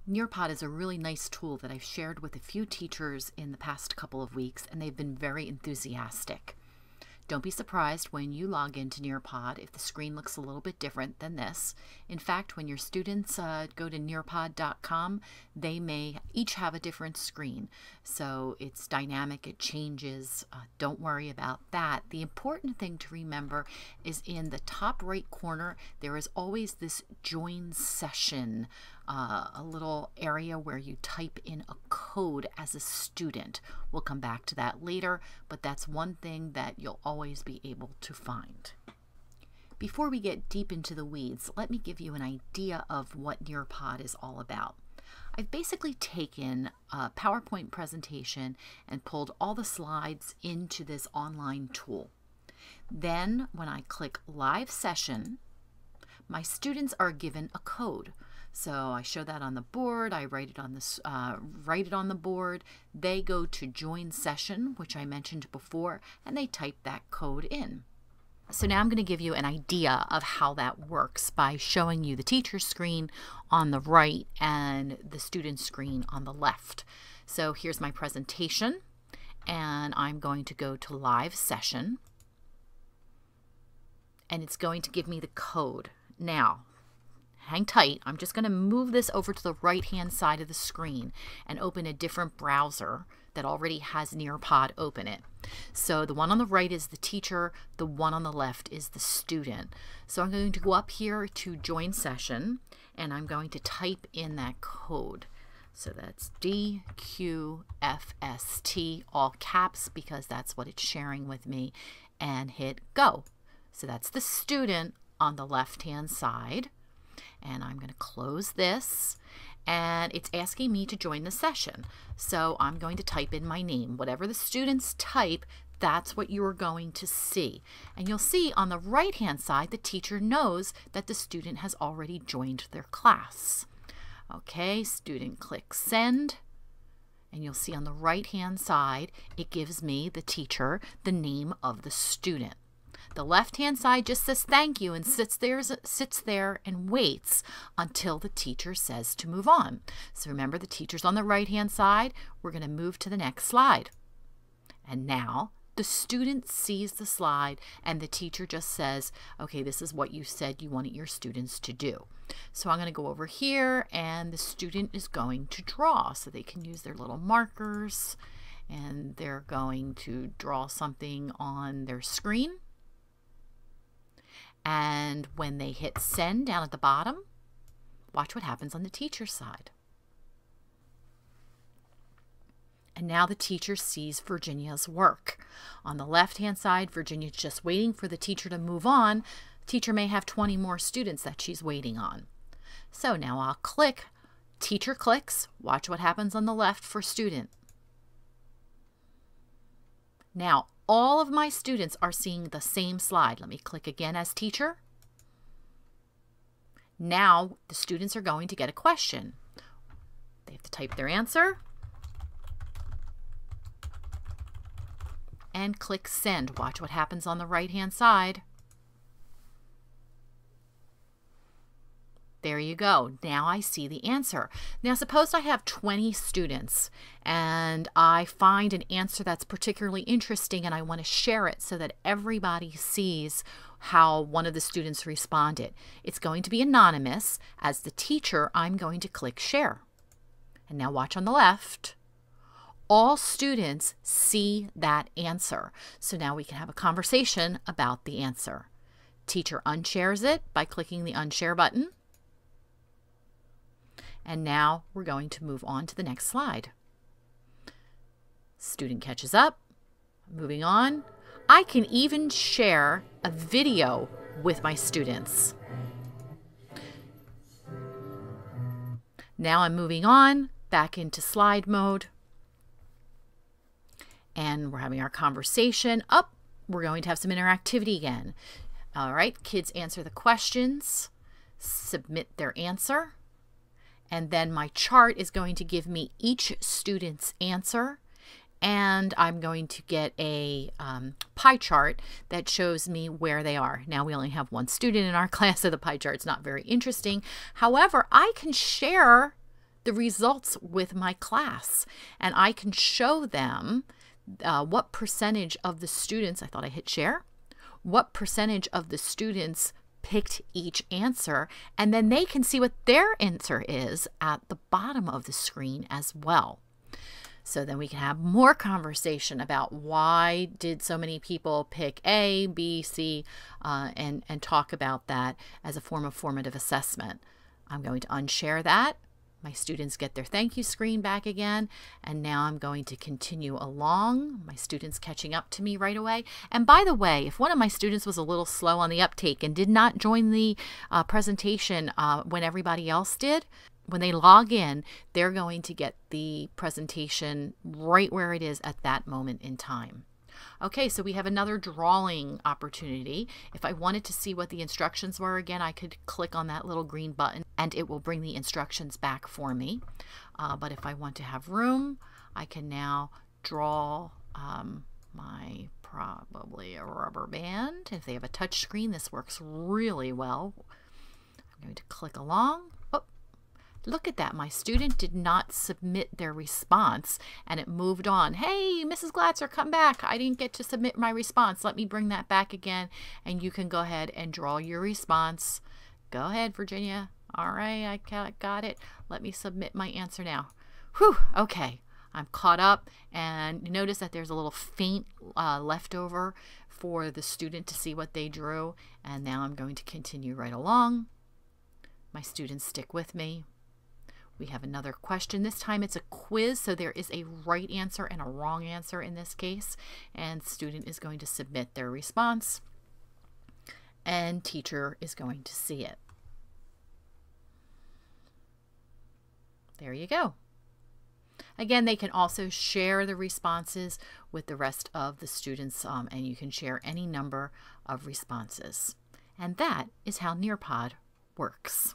NearPod is a really nice tool that I've shared with a few teachers in the past couple of weeks, and they've been very enthusiastic. Don't be surprised when you log into NearPod if the screen looks a little bit different than this. In fact, when your students go to nearpod.com, they may each have a different screen. So it's dynamic, it changes. Don't worry about that. The important thing to remember is in the top right corner, there is always this join session, a little area where you type in a code as a student. We'll come back to that later, but that's one thing that you'll always be able to find. Before we get deep into the weeds, let me give you an idea of what NearPod is all about. I've basically taken a PowerPoint presentation and pulled all the slides into this online tool. Then when I click Live Session, my students are given a code. So I show that on the board, I write it on the board. They go to Join Session, which I mentioned before, and they type that code in. So now I'm going to give you an idea of how that works by showing you the teacher's screen on the right and the student's screen on the left. So here's my presentation, and I'm going to go to Live Session, and it's going to give me the code. Now, hang tight. I'm just going to move this over to the right-hand side of the screen and open a different browser that already has NearPod open it. So the one on the right is the teacher, the one on the left is the student. So I'm going to go up here to Join Session, and I'm going to type in that code. So that's DQFST, all caps, because that's what it's sharing with me, and hit go. So that's the student on the left-hand side. And I'm going to close this, and it's asking me to join the session. So I'm going to type in my name. Whatever the students type, that's what you're going to see. And you'll see on the right-hand side, the teacher knows that the student has already joined their class. Okay, student clicks send, and you'll see on the right-hand side, it gives me, the teacher, the name of the student. The left-hand side just says thank you and sits there and waits until the teacher says to move on. So remember, the teacher's on the right-hand side. We're going to move to the next slide. And now the student sees the slide and the teacher just says, okay, this is what you said you wanted your students to do. So I'm going to go over here, and the student is going to draw. So they can use their little markers, and they're going to draw something on their screen. And when they hit send down at the bottom, watch what happens on the teacher's side. And now the teacher sees Virginia's work. On the left-hand side, Virginia's just waiting for the teacher to move on. The teacher may have 20 more students that she's waiting on. So now I'll click, teacher clicks, watch what happens on the left for student. Now, all of my students are seeing the same slide. Let me click again as teacher. Now the students are going to get a question. They have to type their answer and click send. Watch what happens on the right-hand side. There you go. Now I see the answer. Now suppose I have 20 students and I find an answer that's particularly interesting and I want to share it so that everybody sees how one of the students responded. It's going to be anonymous. As the teacher, I'm going to click share. And now watch on the left. All students see that answer. So now we can have a conversation about the answer. Teacher unshares it by clicking the unshare button. And now we're going to move on to the next slide. Student catches up, moving on. I can even share a video with my students. Now I'm moving on back into slide mode. And we're having our conversation. Up, we're going to have some interactivity again. All right, kids answer the questions, submit their answer. And then my chart is going to give me each student's answer, and I'm going to get a pie chart that shows me where they are. Now we only have one student in our class, so the pie chart's not very interesting. However, I can share the results with my class, and I can show them what percentage of the students, I thought I hit share, what percentage of the students picked each answer, and then they can see what their answer is at the bottom of the screen as well. So then we can have more conversation about why did so many people pick A, B, C, and talk about that as a form of formative assessment. I'm going to unshare that. My students get their thank you screen back again, and now I'm going to continue along. My students catching up to me right away. And by the way, if one of my students was a little slow on the uptake and did not join the presentation when everybody else did, when they log in, they're going to get the presentation right where it is at that moment in time. Okay, so we have another drawing opportunity. If I wanted to see what the instructions were again, I could click on that little green button and it will bring the instructions back for me. But if I want to have room, I can now draw my probably a rubber band. If they have a touch screen, this works really well. I'm going to click along. Look at that. My student did not submit their response and it moved on. Hey, Mrs. Glatzer, come back. I didn't get to submit my response. Let me bring that back again and you can go ahead and draw your response. Go ahead, Virginia. All right, I got it. Let me submit my answer now. Whew, okay. I'm caught up, and notice that there's a little faint leftover for the student to see what they drew. And now I'm going to continue right along. My students stick with me. We have another question. This time it's a quiz, so there is a right answer and a wrong answer in this case. And student is going to submit their response, and teacher is going to see it. There you go. Again, they can also share the responses with the rest of the students, and you can share any number of responses. And that is how NearPod works.